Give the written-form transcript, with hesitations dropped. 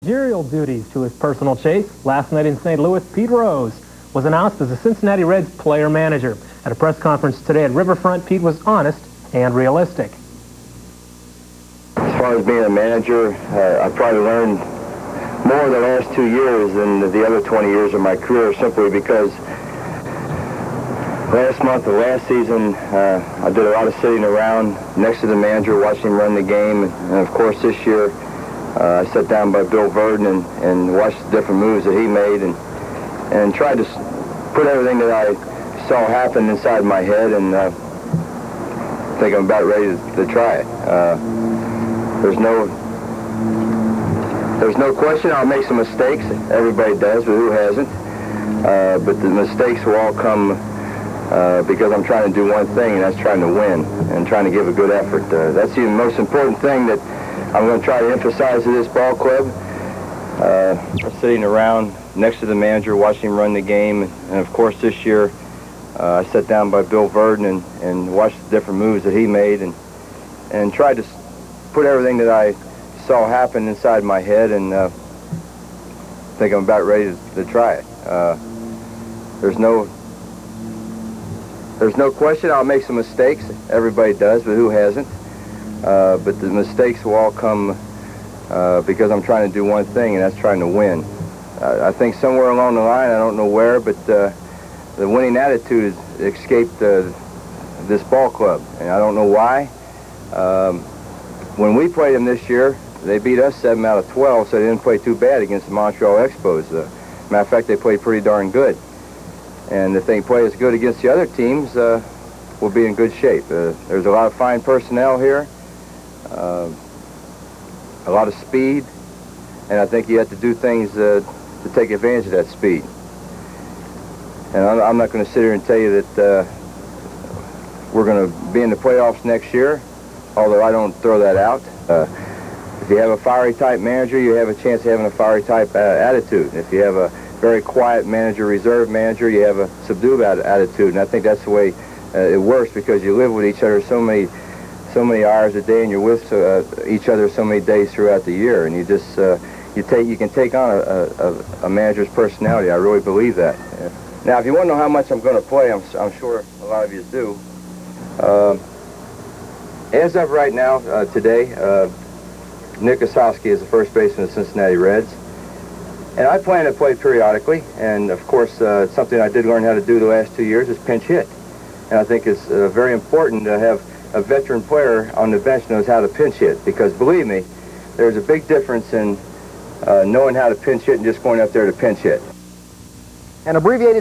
Managerial duties to his personal chase. Last night in St. Louis, Pete Rose was announced as the Cincinnati Reds player-manager. At a press conference today at Riverfront, Pete was honest and realistic. As far as being a manager, I've probably learned more the last 2 years than the other 20 years of my career, simply because last month of last season, I did a lot of sitting around next to the manager, watching him run the game. And of course, this year, I sat down by Bill Verdon and watched the different moves that he made and tried to put everything that I saw happen inside my head, and I think I'm about ready to try it. There's no question I'll make some mistakes. Everybody does, but who hasn't? But the mistakes will all come because I'm trying to do one thing, and that's trying to win and trying to give a good effort. That's the most important thing that I'm going to try to emphasize to this ball club. Sitting around next to the manager, watching him run the game, and of course this year I sat down by Bill Verdon and watched the different moves that he made and tried to put everything that I saw happen inside my head, and I think I'm about ready to try it. There's no question I'll make some mistakes. Everybody does, but who hasn't? But the mistakes will all come because I'm trying to do one thing, and that's trying to win. I think somewhere along the line, I don't know where, but the winning attitude has escaped this ball club, and I don't know why. When we played them this year, they beat us 7 out of 12, so they didn't play too bad against the Montreal Expos. Matter of fact, they played pretty darn good. And if they play as good against the other teams, we'll be in good shape. There's a lot of fine personnel here, a lot of speed, and I think you have to do things to take advantage of that speed. And I'm not going to sit here and tell you that we're going to be in the playoffs next year, although I don't throw that out. If you have a fiery type manager, you have a chance of having a fiery type attitude. If you have a very quiet manager, reserved manager, you have a subdued attitude, and I think that's the way it works, because you live with each other so many hours a day, and you're with each other so many days throughout the year, and you just you can take on a manager's personality. I really believe that. Now, if you want to know how much I'm going to play, I'm sure a lot of you do. As of right now, today, Nick Osowski is the first baseman of the Cincinnati Reds. And I plan to play periodically, and of course, something I did learn how to do the last 2 years is pinch hit. And I think it's very important to have a veteran player on the bench who knows how to pinch hit, because believe me, there's a big difference in knowing how to pinch hit and just going up there to pinch hit. An abbreviated